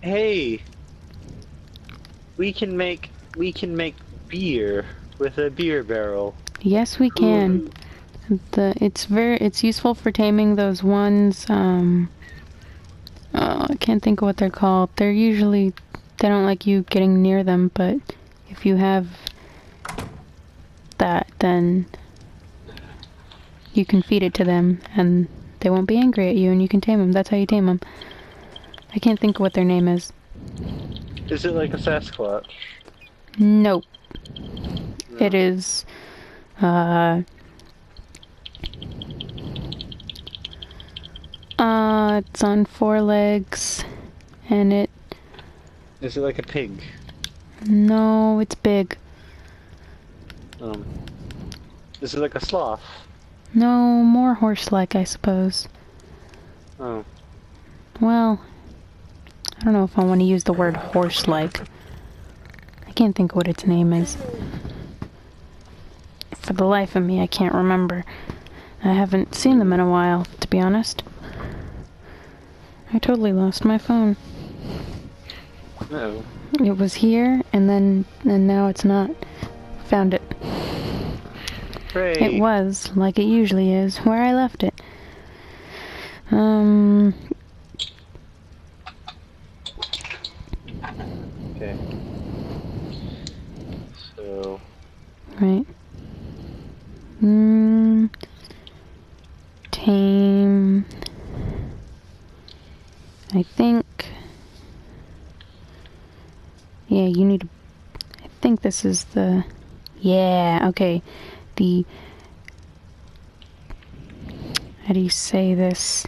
Hey, we can make beer with a beer barrel. Yes, we Who can. knew? It's useful for taming those ones, I can't think of what they're called. They don't like you getting near them, but if you have that, then you can feed it to them, and they won't be angry at you, and you can tame them. That's how you tame them. I can't think of what their name is. Is it like a Sasquatch? Nope. It No. is, it's on 4 legs, and Is it like a pig? no, it's big. Um, is it like a sloth? No, more horse-like, I suppose. Oh, Well, I don't know if I want to use the word horse-like. I can't think of what its name is. For the life of me, I can't remember. I haven't seen them in a while, to be honest. I totally lost my phone. no. It was here, and now it's not. Found it. It Hooray! was, like it usually is, where I left it. Okay. So, Right. Tame. I think. Yeah, you need to. I think this is the. Yeah, okay. The. How do you say this?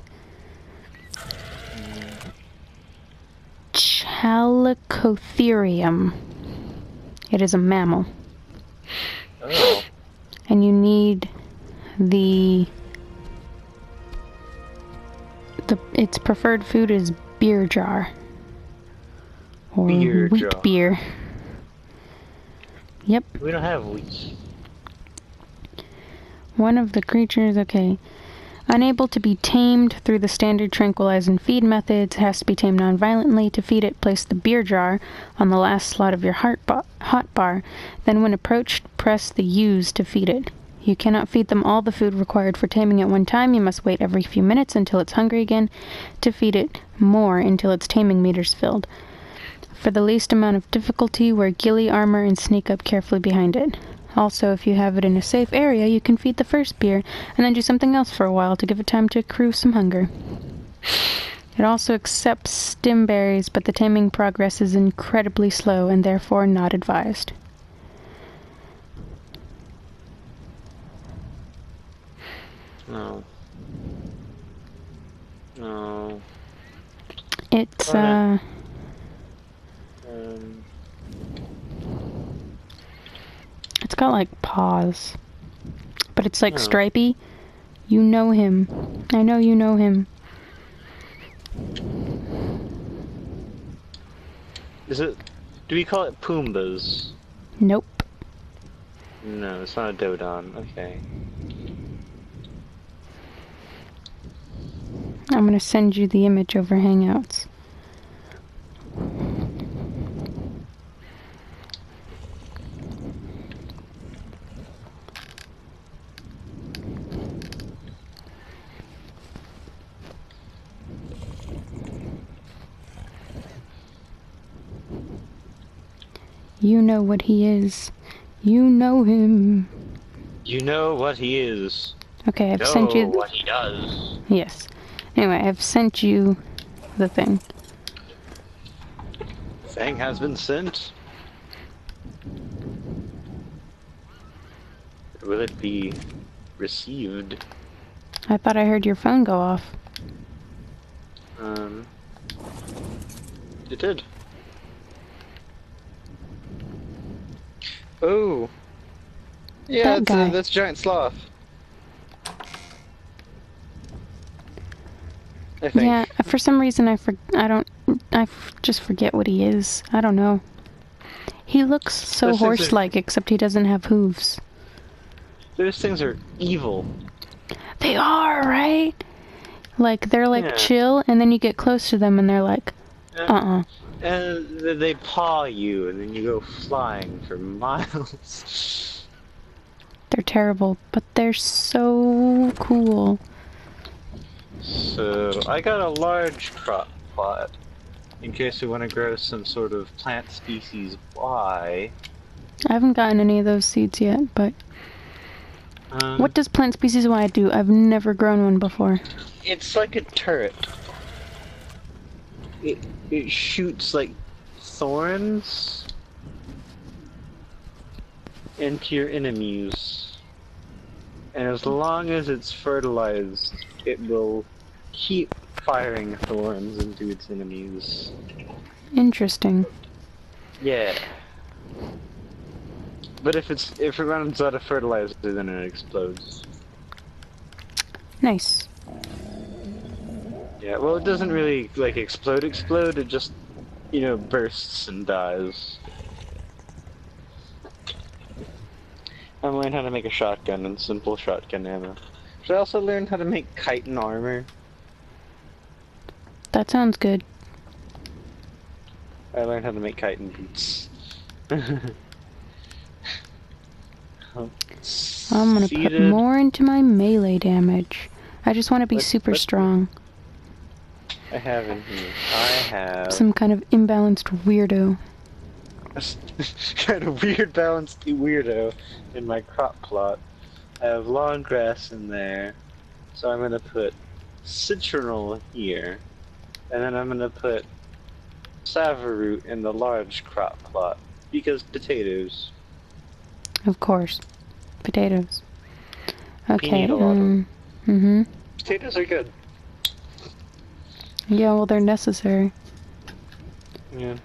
Chalicotherium. It is a mammal. oh, And you need the its preferred food is beer jar. Or beer wheat jar. beer. Yep. We don't have wheat. One of the creatures, okay. Unable to be tamed through the standard tranquilize and feed methods, has to be tamed non-violently. To feed it, place the beer jar on the last slot of your hotbar. Then when approached, press the U's to feed it. You cannot feed them all the food required for taming at one time. You must wait every few minutes until it's hungry again to feed it more until its taming meter's filled. For the least amount of difficulty, wear ghillie armor and sneak up carefully behind it. Also, if you have it in a safe area, you can feed the first beer and then do something else for a while to give it time to accrue some hunger. It also accepts stim berries, but the taming progress is incredibly slow and therefore not advised. No. No. It's, it's got like paws, but it's like stripy. You know him. I know you know him. Is it? Do we call it Pumbas? Nope. No, it's not a Dodon. Okay. I'm gonna send you the image over Hangouts. You know what he is. You know him. You know what he is. Okay, I've sent you... what he does. Yes. Anyway, I've sent you the thing. Thing has been sent. Will it be received? I thought I heard your phone go off. It did. Oh. Yeah, that's a giant sloth. I think. Yeah, for some reason I just forget what he is. I don't know. He looks so horse-like, except he doesn't have hooves. Those things are evil. They are, right? Like, they're like chill, and then you get close to them and they're like, And they paw you, and then you go flying for miles. They're terrible, but they're so cool. So, I got a large crop plot, in case we want to grow some sort of plant species Y. I haven't gotten any of those seeds yet, but... what does plant species Y do? I've never grown one before. It's like a turret. It shoots, like, thorns into your enemies. And as long as it's fertilized, it will keep firing thorns into its enemies. Interesting. Yeah. But if it runs out of fertilizer, then it explodes. Nice. Yeah, well, it doesn't really, like, explode, it just, you know, bursts and dies. I learned how to make a shotgun and simple shotgun ammo. Should I also learn how to make chitin armor? That sounds good. I learned how to make chitin boots. I'm gonna put more into my melee damage. I just want to be super strong. I have in here. I have some kind of imbalanced weirdo. kind of weird balanced weirdo in my crop plot. I have long grass in there, so I'm gonna put citronal here, and then I'm gonna put savoroot in the large crop plot because potatoes. Of course, potatoes. Okay. Mm-hmm. Potatoes are good. Yeah, well, they're necessary. Yeah.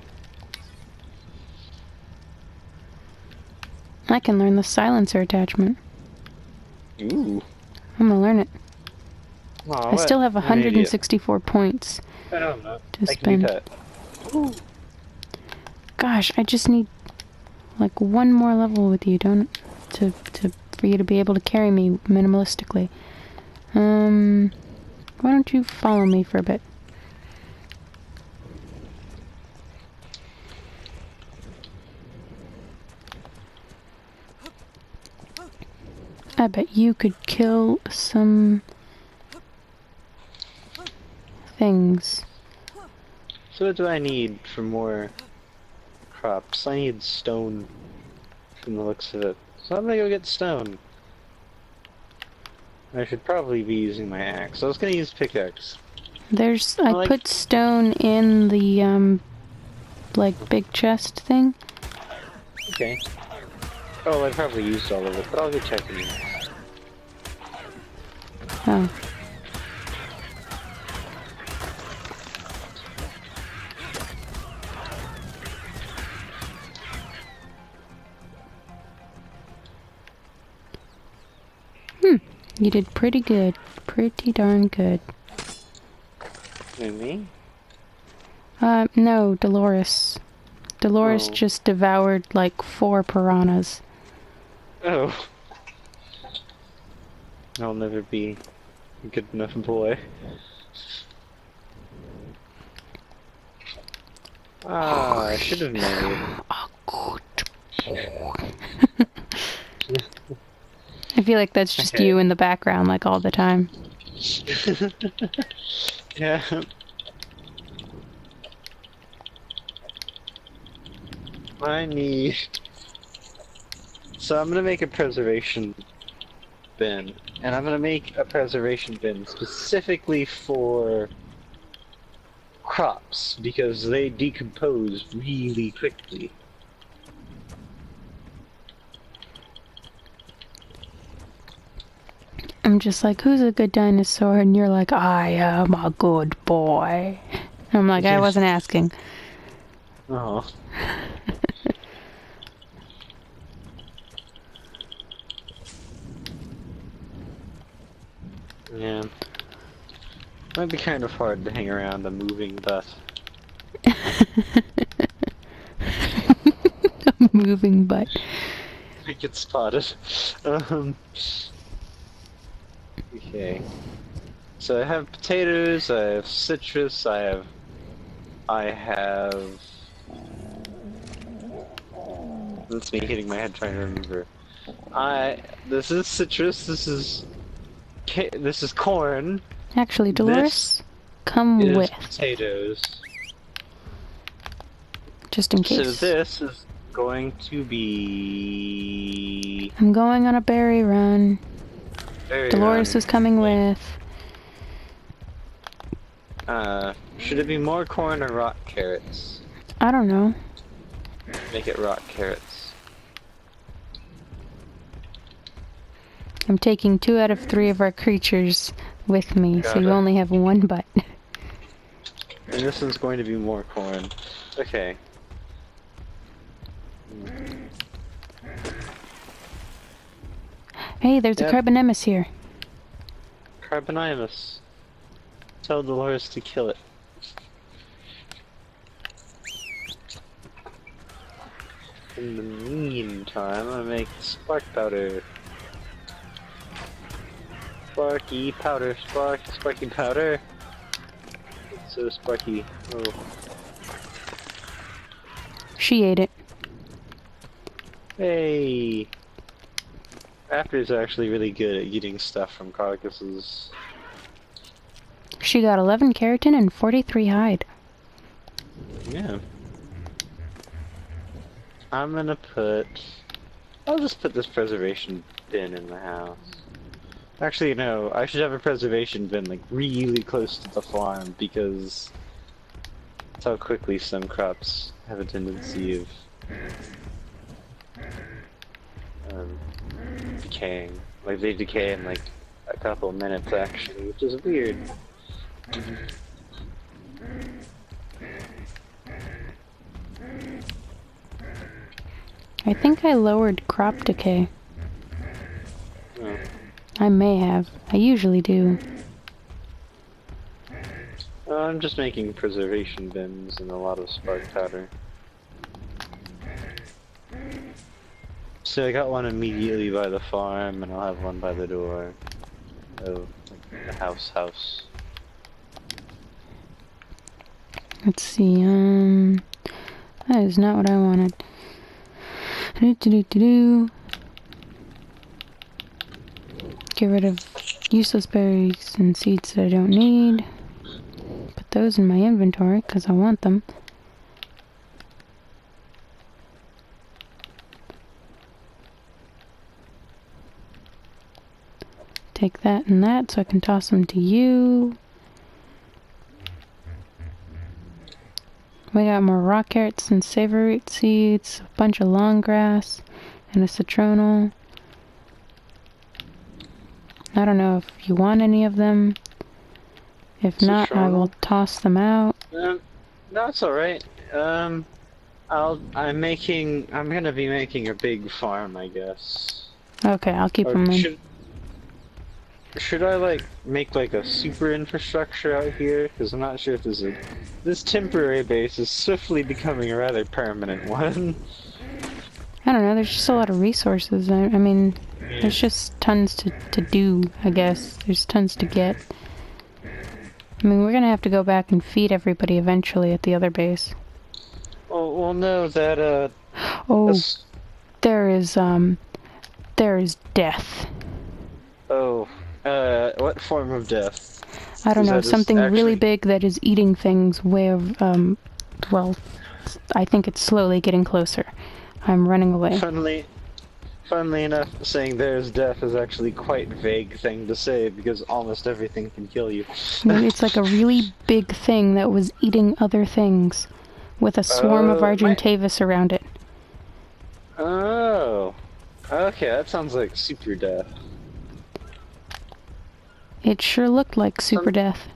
I can learn the silencer attachment. Ooh. I'm gonna learn it. Aw, I still have 164 points I don't know. to I spend. can do that. Ooh. Gosh, I just need like one more level with you, for you to be able to carry me minimalistically. Why don't you follow me for a bit? I bet you could kill some things. So what do I need for more crops? I need stone from the looks of it. So I'm gonna go get stone. I should probably be using my axe. I was gonna use pickaxe. I put stone in the, like, big chest thing. Okay. Oh, I probably used all of it, but I'll go check it. Oh. You did pretty good. Pretty darn good. And me? No, Dolores. Dolores just devoured, like, 4 piranhas. Oh. I'll never be a good enough boy. Ah, I should have made. A good boy. I feel like that's just you in the background, like, all the time. Yeah. I need... So I'm gonna make a preservation bin. And I'm gonna make a preservation bin specifically for crops, because they decompose really quickly. I'm just like, who's a good dinosaur? And you're like, I am a good boy. And I'm like, I wasn't asking. Oh. Yeah. Might be kind of hard to hang around a moving butt. A moving butt. I get spotted. Okay. So I have potatoes, I have citrus, I have I have... That's me hitting my head trying to remember. This is citrus, this is corn. Actually, Dolores, come This with. is potatoes. Just in case. So this is going to be... I'm going on a berry run. Berry Dolores run. is coming with. Should it be more corn or rock carrots? I don't know. Make it rock carrots. I'm taking 2 out of 3 of our creatures with me, so you only have 1 butt. And this one's going to be more corn. Okay. Hey, there's a Carbonemus here. Carbonimus. Tell Dolores to kill it. In the meantime, I'm gonna make spark powder. Sparky powder, sparky powder. It's so sparky. Oh. She ate it. Hey! Raptor's actually really good at eating stuff from carcasses. She got 11 keratin and 43 hide. Yeah. I'm gonna put... I'll just put this preservation bin in the house. Actually, no, I should have a preservation bin, like, really close to the farm, because that's how quickly some crops have a tendency of decaying. Like, they decay in, like, a couple minutes, actually, which is weird. I think I lowered crop decay. Oh. I may have. I usually do. I'm just making preservation bins and a lot of spark powder. So I got one immediately by the farm, and I'll have one by the door. Oh, like the house. Let's see, that is not what I wanted. Get rid of useless berries and seeds that I don't need. Put those in my inventory, because I want them. Take that and that so I can toss them to you. We got more rock carrots and savory root seeds, a bunch of long grass, and a citronal. I don't know if you want any of them. If not, I will toss them out. No, it's alright. I'm gonna be making a big farm, I guess. Okay, I'll keep them in. Should I, like, make, like, a super infrastructure out here? Because I'm not sure if this temporary base is swiftly becoming a rather permanent one. I don't know, there's just a lot of resources. I mean, there's just tons to do, I guess. There's tons to get. I mean, we're gonna have to go back and feed everybody eventually at the other base. Oh, well, no, that, Oh, there is death. Oh, what form of death? I don't know, something really big that is eating things well, I think it's slowly getting closer. I'm running away. Funnily enough, saying there's death is actually quite a vague thing to say, because almost everything can kill you. It's like a really big thing that was eating other things, with a swarm of Argentavis around it. Oh, okay, that sounds like super death. It sure looked like super death.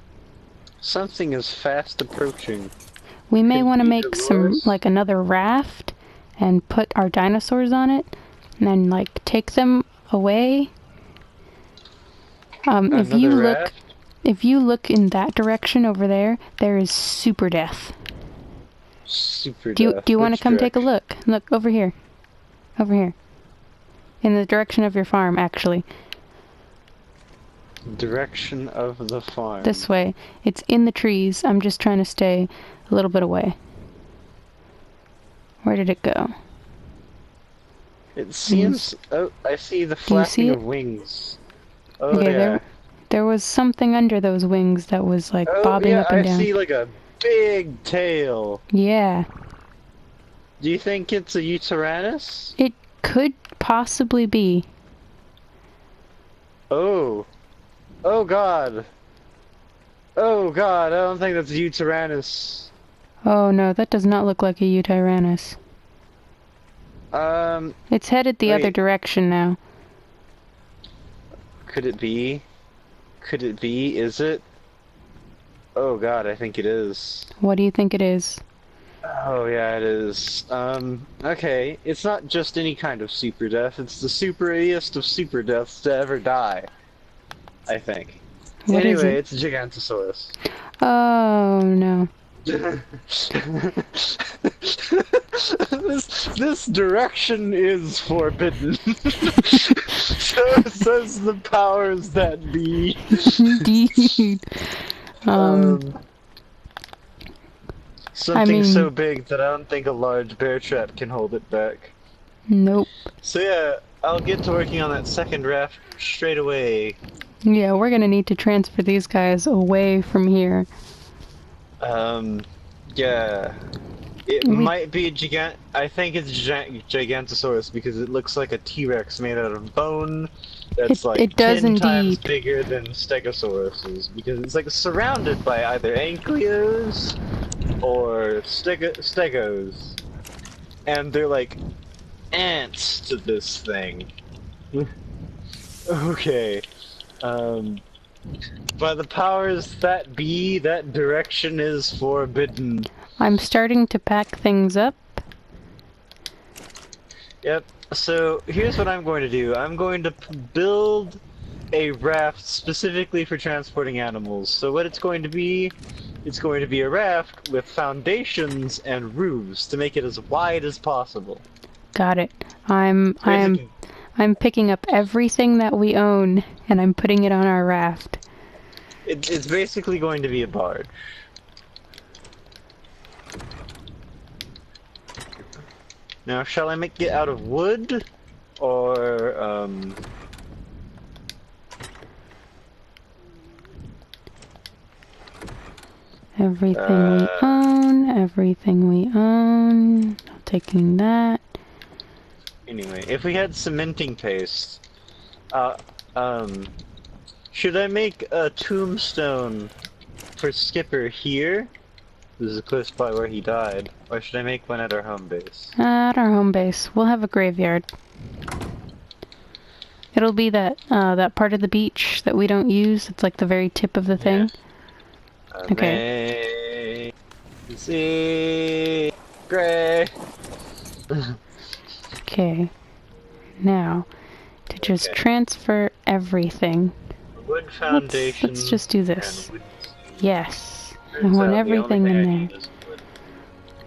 Something is fast approaching. We may want to make another raft and put our dinosaurs on it and then like take them away. If you look in that direction over there, there is super death. Super death. Do you want to come take a look? Look over here. Over here. In the direction of your farm, actually. Direction of the farm. This way. It's in the trees. I'm just trying to stay a little bit away. Where did it go? It seems... Oh, I see the flapping of wings. Oh, okay, yeah. There was something under those wings that was, like, bobbing up and down. I see, like, a big tail. Yeah. Do you think it's a Uteranus? It could possibly be. Oh. Oh, God. Oh, God, I don't think that's a Uteranus. Oh, no, that does not look like a Uteranus. It's headed the other direction now. Could it be? Could it be? Is it? Oh God, I think it is. What do you think it is? Oh yeah, it is. Okay, it's not just any kind of super death, it's the superiest of super deaths to ever die. I think. What anyway, is it's a Gigantosaurus. Oh no. This direction is forbidden. So says the powers that be. Indeed. Something so big that I don't think a large bear trap can hold it back. Nope. So yeah, I'll get to working on that second raft straight away. Yeah, we're gonna need to transfer these guys away from here. Yeah. It might be a I think it's Gigantosaurus because it looks like a T-Rex made out of bone. That's like 10 times bigger than Stegosaurus's because it's like surrounded by either ankylos or stegos, and they're like ants to this thing. Okay. By the powers that be, that direction is forbidden. I'm starting to pack things up. Yep, so here's what I'm going to do. I'm going to build a raft specifically for transporting animals. So what it's going to be a raft with foundations and roofs to make it as wide as possible. Got it. I'm picking up everything that we own and I'm putting it on our raft. It's basically going to be a barge. Now, shall I make it out of wood, or, Everything we own, taking that. Anyway, if we had cementing paste, should I make a tombstone for Skipper here? This is close by where he died. Or should I make one at our home base? At our home base. We'll have a graveyard. It'll be that part of the beach that we don't use. It's like the very tip of the thing. Okay. See, gray. Okay. Now, to just transfer everything. Wood foundation. Let's just do this. Yes. I want everything in there.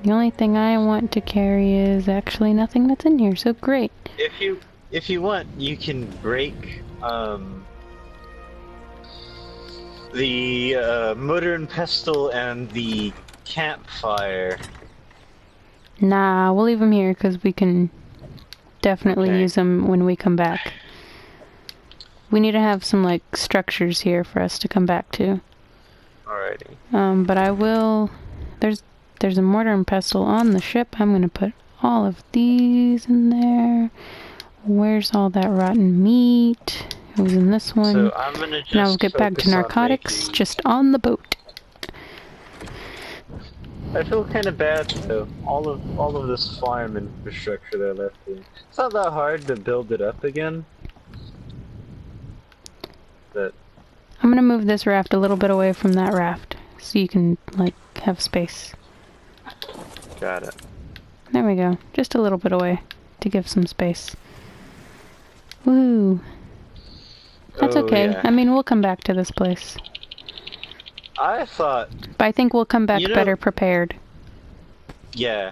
The only thing I want to carry is actually nothing that's in here, so great. If you want, you can break the mortar and pestle and the campfire. Nah, we'll leave them here because we can definitely use them when we come back. We need to have some like structures here for us to come back to. Alrighty. But I will. There's a mortar and pestle on the ship. I'm gonna put all of these in there. Where's all that rotten meat? It was in this one. So I'm gonna just now we'll get back to narcotics just on the boat. I feel kind of bad though. All of this farm infrastructure that I left here. It's not that hard to build it up again. But I'm gonna move this raft a little bit away from that raft so you can like have space. got it. There we go. Just a little bit away to give some space. Woo. That's okay. Yeah. I mean, we'll come back to this place. I thought... But I think we'll come back better prepared. Yeah.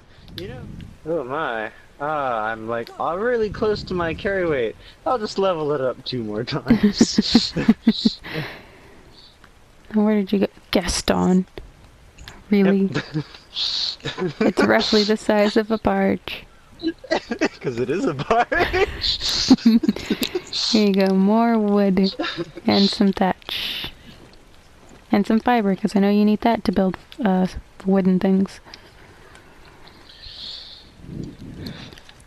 Oh my. Ah, I'm like really close to my carry weight. I'll just level it up 2 more times. Where did you go? Gaston. Yep. Really? It's roughly the size of a barge. Because it is a barge. Here you go, more wood and some thatch. And some fiber, because I know you need that to build wooden things.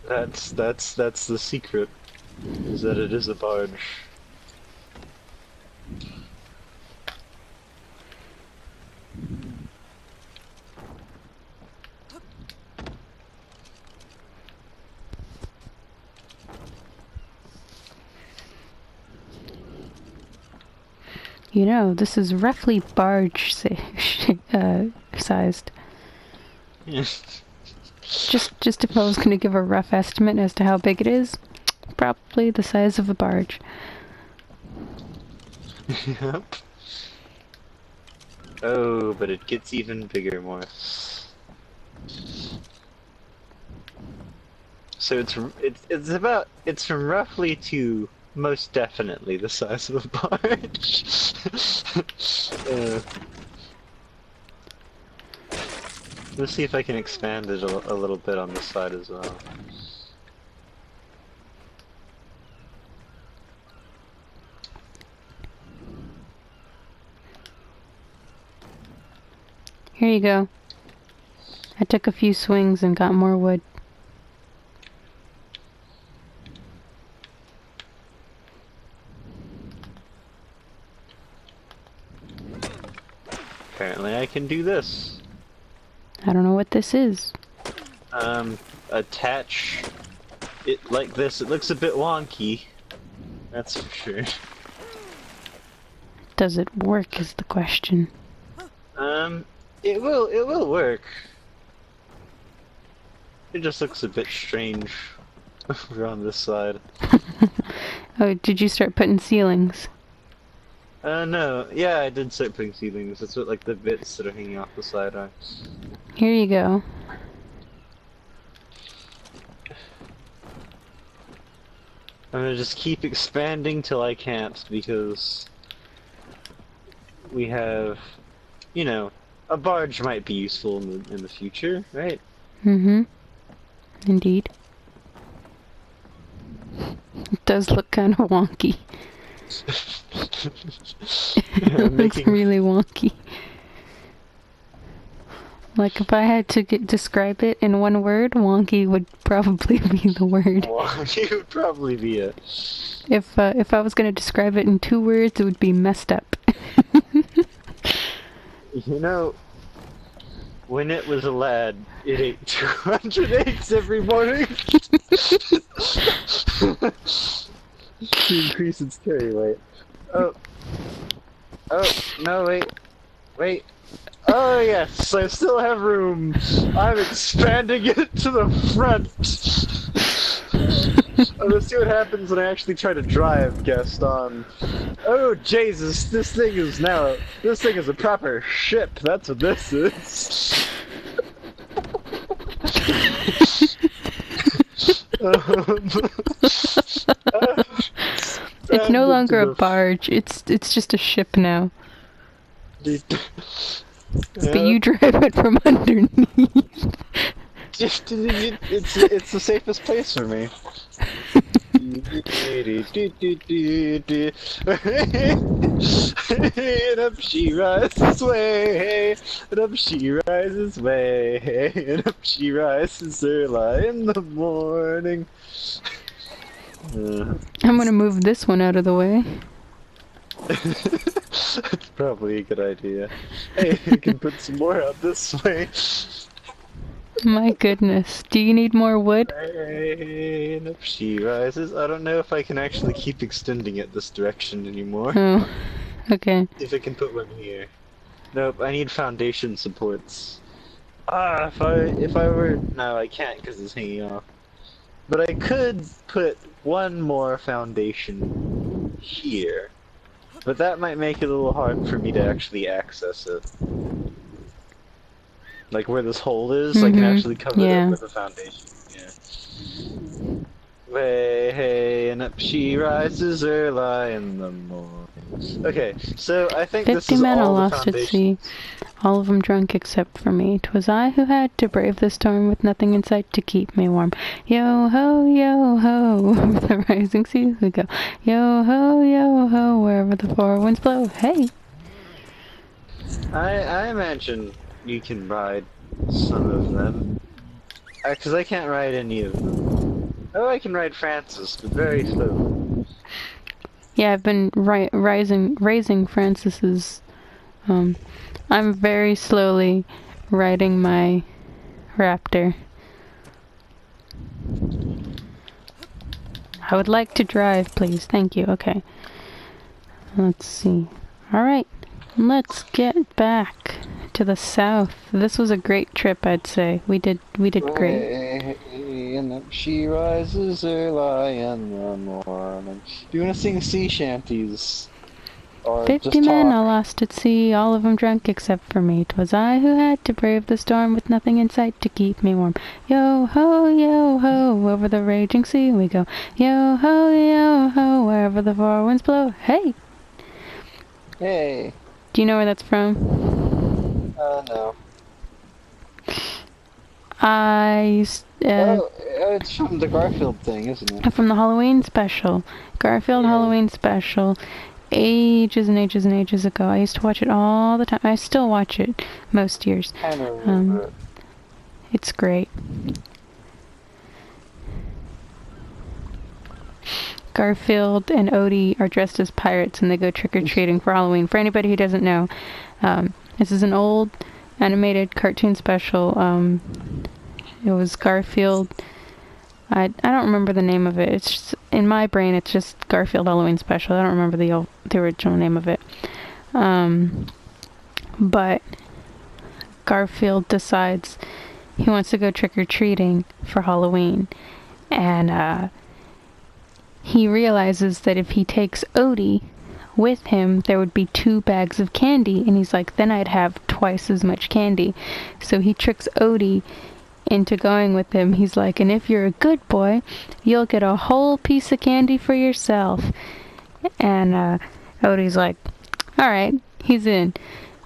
That's the secret, is that it is a barge. You know, this is roughly barge sized. Yeah. Just if I was going to give a rough estimate as to how big it is, probably the size of a barge. Yep. Oh, but it gets even bigger more. So it's from roughly to most definitely the size of a barge. Let's see if I can expand it a little bit on this side as well. Here you go. I took a few swings and got more wood. Apparently I can do this. I don't know what this is. Attach it like this. It looks a bit wonky. That's for sure. Does it work is the question. It will work. It just looks a bit strange over on this side. Oh, did you start putting ceilings? No. Yeah, I did start putting ceilings. That's what, like, the bits that are hanging off the side are. Here you go. I'm gonna just keep expanding till I can't, because we have, you know, a barge might be useful in the future, right? Mm-hmm. Indeed. It does look kind of wonky. It looks really wonky. Like, if I had to describe it in one word, wonky would probably be the word. Wonky would probably be it. If I was going to describe it in 2 words, it would be messed up. You know, when it was a lad, it ate 200 eggs every morning to increase its carry weight. Oh, no, wait. Oh yes, I still have room. I'm expanding it to the front. Let's see what happens when I actually try to drive Gaston. Oh Jesus, this thing is a proper ship. That's what this is. It's no longer a barge. It's just a ship now. But you drive it from underneath. It's the safest place for me. And up she rises way, and up she rises way, and up she rises early in the morning. I'm gonna move this one out of the way. That's probably a good idea. Hey, you can put some more out this way. My goodness. Do you need more wood? Hey, and up she rises. I don't know if I can actually keep extending it this direction anymore. Oh, okay. If I can put one here. Nope, I need foundation supports. Ah, if I were... No, I can't because it's hanging off. But I could put one more foundation here. But that might make it a little hard for me to actually access it. Like where this hole is, I can actually cover it with a foundation. Yeah. Way, hey, and up she rises early in the morning. Okay, so I think this 50 is men are all the lost at sea, foundations. all of them drunk except for me. 'Twas I who had to brave the storm with nothing in sight to keep me warm. Yo ho, over the rising sea we go. Yo ho, wherever the four winds blow. Hey! I imagine you can ride some of them. Because I can't ride any of them. Oh, I can ride Francis, but very slowly. Yeah, I've been raising Francis's. I'm very slowly riding my raptor. I would like to drive, please. Thank you. Okay. Let's see. Alright. Let's get back to the south. This was a great trip, I'd say. We did great. And up she rises early in the morning. Do you want to sing sea shanties? Or 50 just men talk? all lost at sea, all of 'em drunk except for me. 'Twas I who had to brave the storm with nothing in sight to keep me warm. Yo ho, over the raging sea we go. Yo ho, wherever the four winds blow. Hey! Hey. Do you know where that's from? No. It's from the Garfield thing, isn't it? From the Halloween special. Garfield Halloween special. Ages and ages and ages ago. I used to watch it all the time. I still watch it most years. I don't remember it. It's great. Garfield and Odie are dressed as pirates and they go trick-or-treating for Halloween. For anybody who doesn't know, this is an old animated cartoon special. It was Garfield. I don't remember the name of it. It's just, in my brain, it's just Garfield Halloween Special. I don't remember the original name of it. But Garfield decides he wants to go trick-or-treating for Halloween. And he realizes that if he takes Odie with him, there would be 2 bags of candy. And he's like, then I'd have twice as much candy. So he tricks Odie into going with him. He's like, and if you're a good boy, you'll get a whole piece of candy for yourself. And Odie's like, alright, he's in.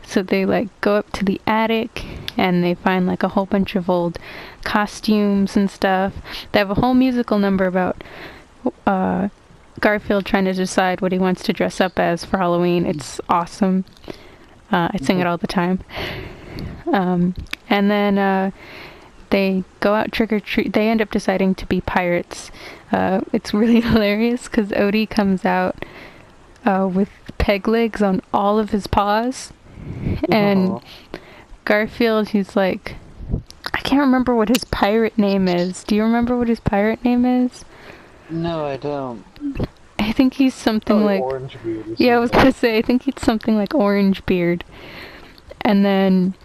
So they like go up to the attic and they find like a whole bunch of old costumes and stuff. They have a whole musical number about Garfield trying to decide what he wants to dress up as for Halloween. It's awesome. I sing it all the time. And then they go out trick-or-treat. They end up deciding to be pirates. It's really hilarious because Odie comes out with peg legs on all of his paws. And Garfield, he's like, I can't remember what his pirate name is. Do you remember what his pirate name is? No, I don't. I think he's something like... Orangebeard. Yeah, I was gonna say, I think he's something like Orangebeard. And then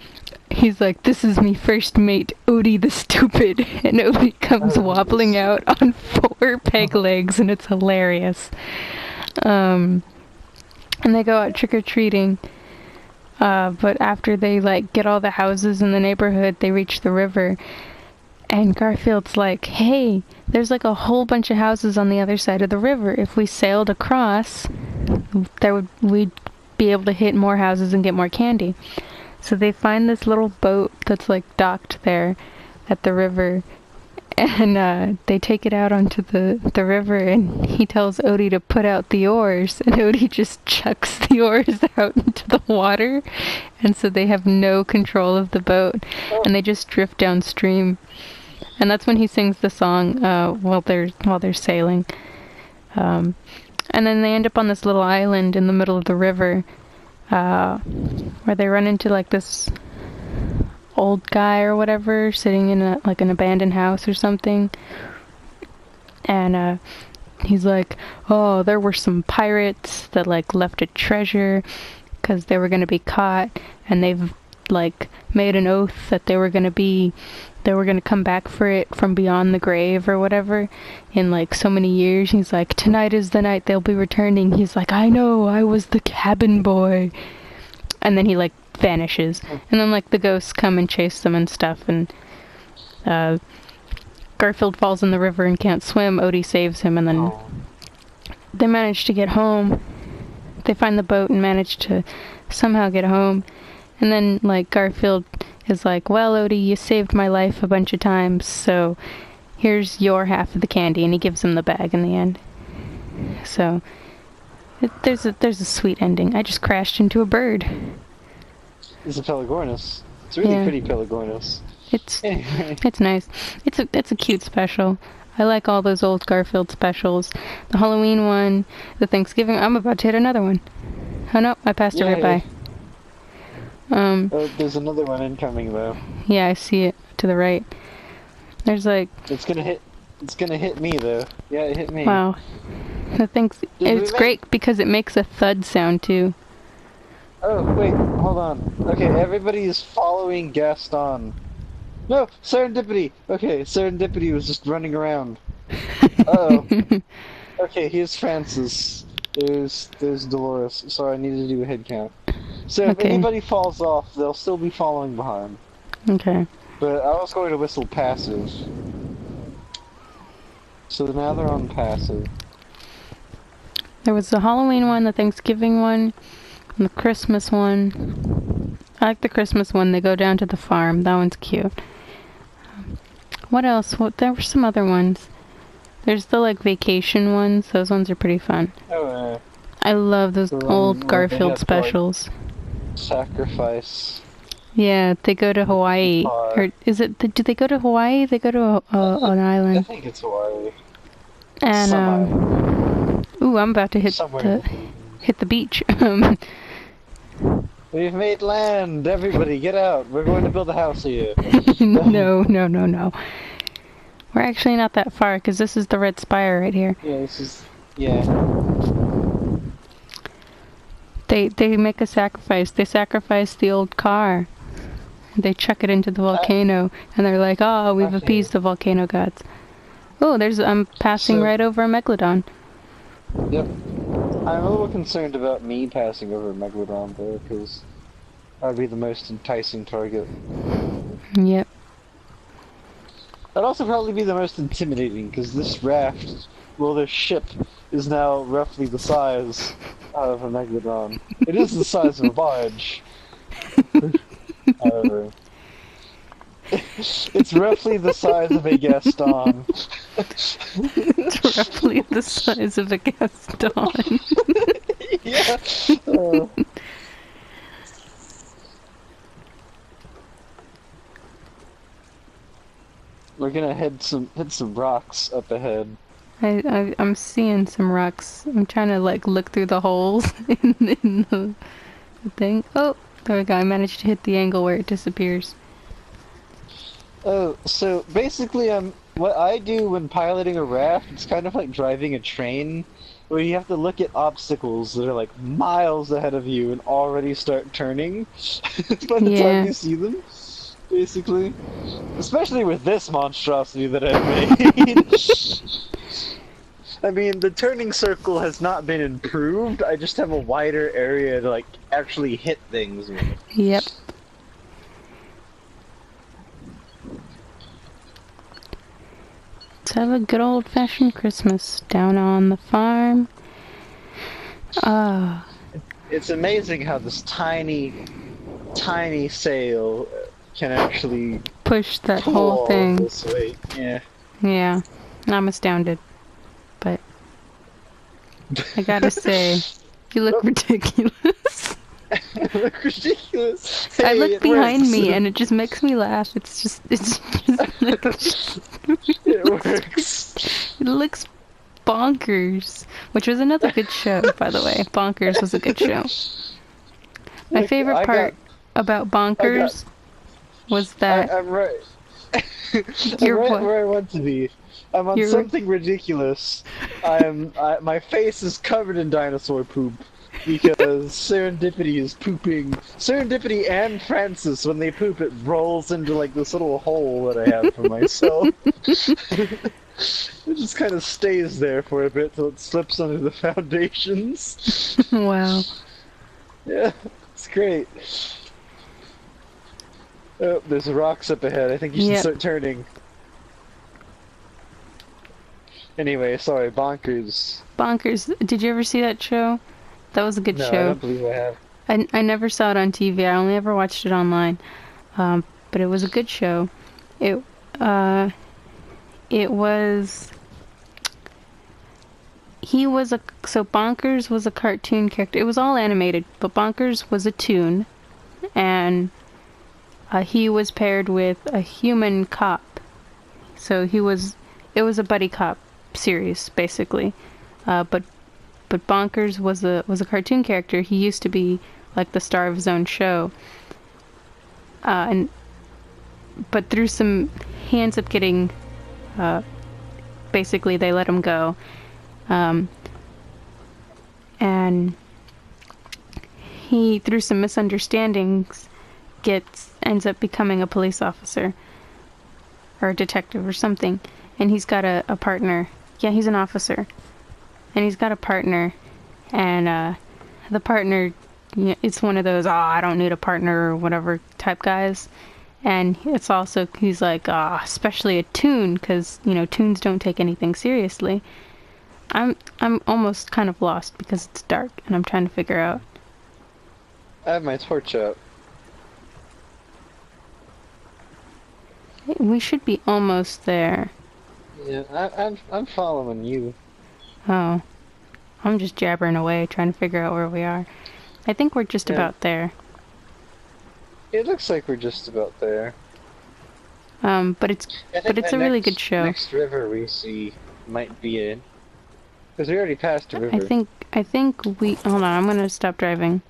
he's like, this is me first mate, Odie the Stupid. And Odie comes wobbling out on 4 peg legs, and it's hilarious. And they go out trick-or-treating. But after they, like, get all the houses in the neighborhood, they reach the river. And Garfield's like, hey, there's like a whole bunch of houses on the other side of the river. If we sailed across, we'd be able to hit more houses and get more candy. So they find this little boat that's like docked there at the river, and they take it out onto the river, and he tells Odie to put out the oars, and Odie just chucks the oars out into the water, and so they have no control of the boat, and they just drift downstream. And that's when he sings the song while they're sailing. And then they end up on this little island in the middle of the river, where they run into like this old guy or whatever sitting in an abandoned house or something. And he's like, oh, there were some pirates that like left a treasure because they were going to be caught, and they've like made an oath that they were going to come back for it from beyond the grave or whatever in like so many years. He's like, tonight is the night they'll be returning. He's like, I know, I was the cabin boy. And then he like vanishes. And then like the ghosts come and chase them and stuff. And Garfield falls in the river and can't swim. Odie saves him, and then they manage to get home. They find the boat and manage to somehow get home. And then, like, Garfield is like, well, Odie, you saved my life a bunch of times, so here's your half of the candy, and he gives him the bag in the end. So, there's a sweet ending. I just crashed into a bird. It's a Pelagornis. It's a really pretty Pelagornis. It's nice. It's a cute special. I like all those old Garfield specials. The Halloween one, the Thanksgiving. I'm about to hit another one. Oh no, I passed it right by. There's another one incoming though. Yeah, I see it to the right. There's like. It's gonna hit me though. Yeah, it hit me. Wow. It's great because it makes a thud sound too. Oh wait, hold on. Okay, everybody is following Gaston. No, Serendipity! Okay, Serendipity was just running around. Uh-oh. Okay, here's Francis. There's Dolores. Sorry, I need to do a head count. So if anybody falls off, they'll still be following behind. Okay. But I was going to whistle passive. So now they're on passive. There was the Halloween one, the Thanksgiving one, and the Christmas one. I like the Christmas one. They go down to the farm. That one's cute. What else? There were some other ones. There's the, like, vacation ones. Those ones are pretty fun. Oh, I love those old Garfield specials. Sacrifice. Yeah, they go to Hawaii. Or is it? Do they go to Hawaii? They go to an island. I think it's Hawaii. And ooh, I'm about to hit the beach. We've made land. Everybody, get out. We're going to build a house here. No. We're actually not that far because this is the Red Spire right here. Yeah, this is. Yeah. They make a sacrifice. They sacrifice the old car. They chuck it into the volcano, and they're like, "Oh, we've appeased the volcano gods." Oh, I'm passing right over a Megalodon. Yep. I'm a little concerned about me passing over a Megalodon though, because that'd be the most enticing target. Yep. That'd also probably be the most intimidating, because this raft, well, this ship, is now roughly the size of a Megalodon. It is the size of a barge. However, it's roughly the size of a Gaston. It's roughly the size of a Gaston. Yeah. We're gonna hit some rocks up ahead. I'm seeing some rocks. I'm trying to, like, look through the holes in the thing. Oh, there we go. I managed to hit the angle where it disappears. Oh, so basically, what I do when piloting a raft, it's kind of like driving a train, where you have to look at obstacles that are like miles ahead of you and already start turning by the time you see them. Basically, especially with this monstrosity that I've made. I mean, the turning circle has not been improved. I just have a wider area to, like, actually hit things with. Yep. Let's have a good old-fashioned Christmas down on the farm. It's amazing how this tiny sail can actually push that whole thing. This weight. Yeah. Yeah. I'm astounded. But I gotta say, you look ridiculous. I look ridiculous. Hey, I look behind me and it just makes me laugh. It's just like, it works. It looks bonkers, which was another good show, by the way. Bonkers was a good show. My favorite part about Bonkers was that I'm right. I'm right where I want to be. I'm on something ridiculous. My face is covered in dinosaur poop because Serendipity is pooping. Serendipity and Francis, when they poop, it rolls into like this little hole that I have for myself. It just kind of stays there for a bit till it slips under the foundations. Wow. Yeah, it's great. Oh, there's rocks up ahead. I think you should start turning. Anyway, sorry, bonkers. Bonkers. Did you ever see that show? That was a good No, I show. don't believe I have. I never saw it on TV. I only ever watched it online. But it was a good show. It uh, it was. He was a so Bonkers was a cartoon character. It was all animated, but Bonkers was a toon, and he was paired with a human cop. So it was a buddy cop series basically. But Bonkers was a cartoon character. He used to be like the star of his own show. And but through some he ends up getting basically they let him go. And he through some misunderstandings ends up becoming a police officer or a detective or something, and he's got a partner. Yeah, he's an officer, and he's got a partner, and the partner, you know, it's one of those I don't need a partner or whatever type guys, and it's also he's like especially a toon because you know toons don't take anything seriously. I'm almost kind of lost because it's dark and I'm trying to figure out. I have my torch up. We should be almost there. Yeah, I'm following you. Oh, I'm just jabbering away trying to figure out where we are. I think we're just about there. It looks like we're just about there. But it's a really good show. Next river we see might be it. Because we already passed a river. I think we hold on, I'm gonna stop driving.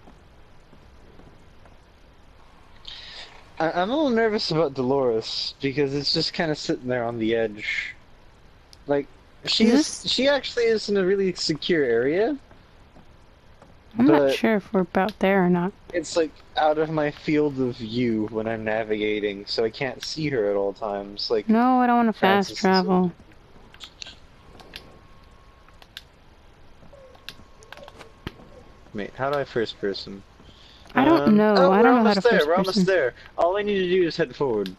I'm a little nervous about Dolores because it's just kind of sitting there on the edge. Like she actually is in a really secure area. I'm not sure if we're about there or not. It's like out of my field of view when I'm navigating, so I can't see her at all times. Like no, I don't want to fast travel. Wait, how do I first person? I don't know. Oh, I don't know how to first person. We're almost there. All I need to do is head forward.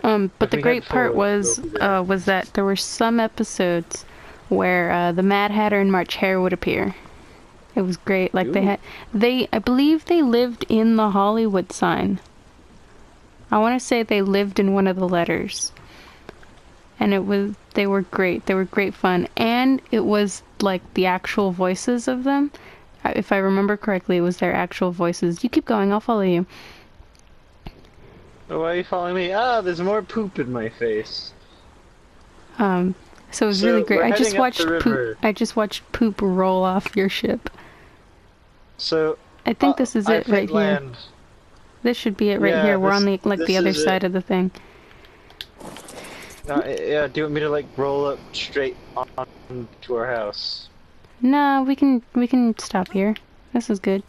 But the great part was that there were some episodes where the Mad Hatter and March Hare would appear. It was great. Like I believe they lived in the Hollywood sign. I want to say they lived in one of the letters. And they were great. They were great fun. And it was like the actual voices of them. If I remember correctly, it was their actual voices. You keep going, I'll follow you. Oh, why are you following me? Ah, there's more poop in my face. So it was really great. I just watched poop roll off your ship. So I think this is it right here. This should be it right here. We're on the other side of the thing. Yeah, do you want me to like roll up straight on to our house? No, we can stop here. This is good.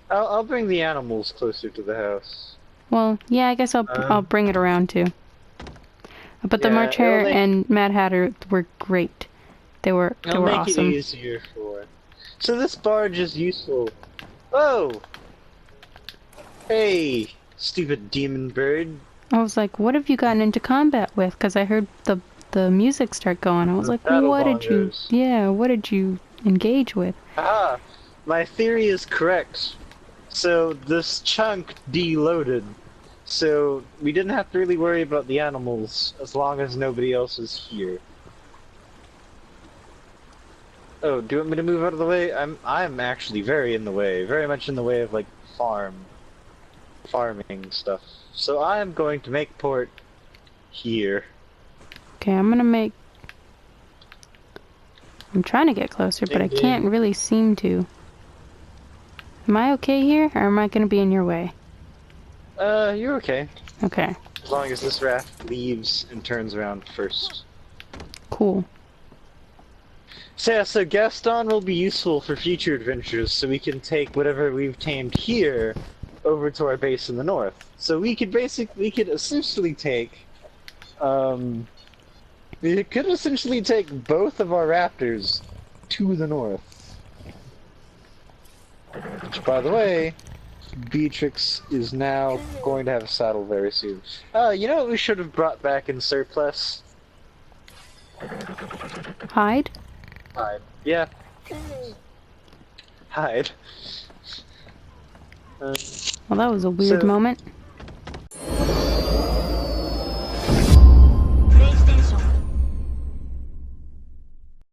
I'll bring the animals closer to the house. Well, yeah, I guess I'll bring it around too. But the March Hare and Mad Hatter were great. They were awesome. It'll make it easier for. So this barge is useful. Oh! Hey, stupid demon bird. I was like, what have you gotten into combat with? Because I heard the music start going. I was like, what did you engage with? Ah, my theory is correct. So this chunk deloaded. So we didn't have to really worry about the animals as long as nobody else is here. Oh, do you want me to move out of the way? I'm actually very in the way. Very much in the way of like farming stuff. So I'm going to make port here. Okay, I'm trying to get closer, but I can't really seem to. Am I okay here, or am I gonna be in your way? You're okay. Okay. As long as this raft leaves and turns around first. Cool. So yeah, so Gaston will be useful for future adventures, so we can take whatever we've tamed here over to our base in the north. So we could essentially take, both of our raptors to the north. Which, by the way, Beatrix is now going to have a saddle very soon. You know what we should have brought back in surplus? Hide? Hide. Yeah. Hide. Well, that was a weird moment.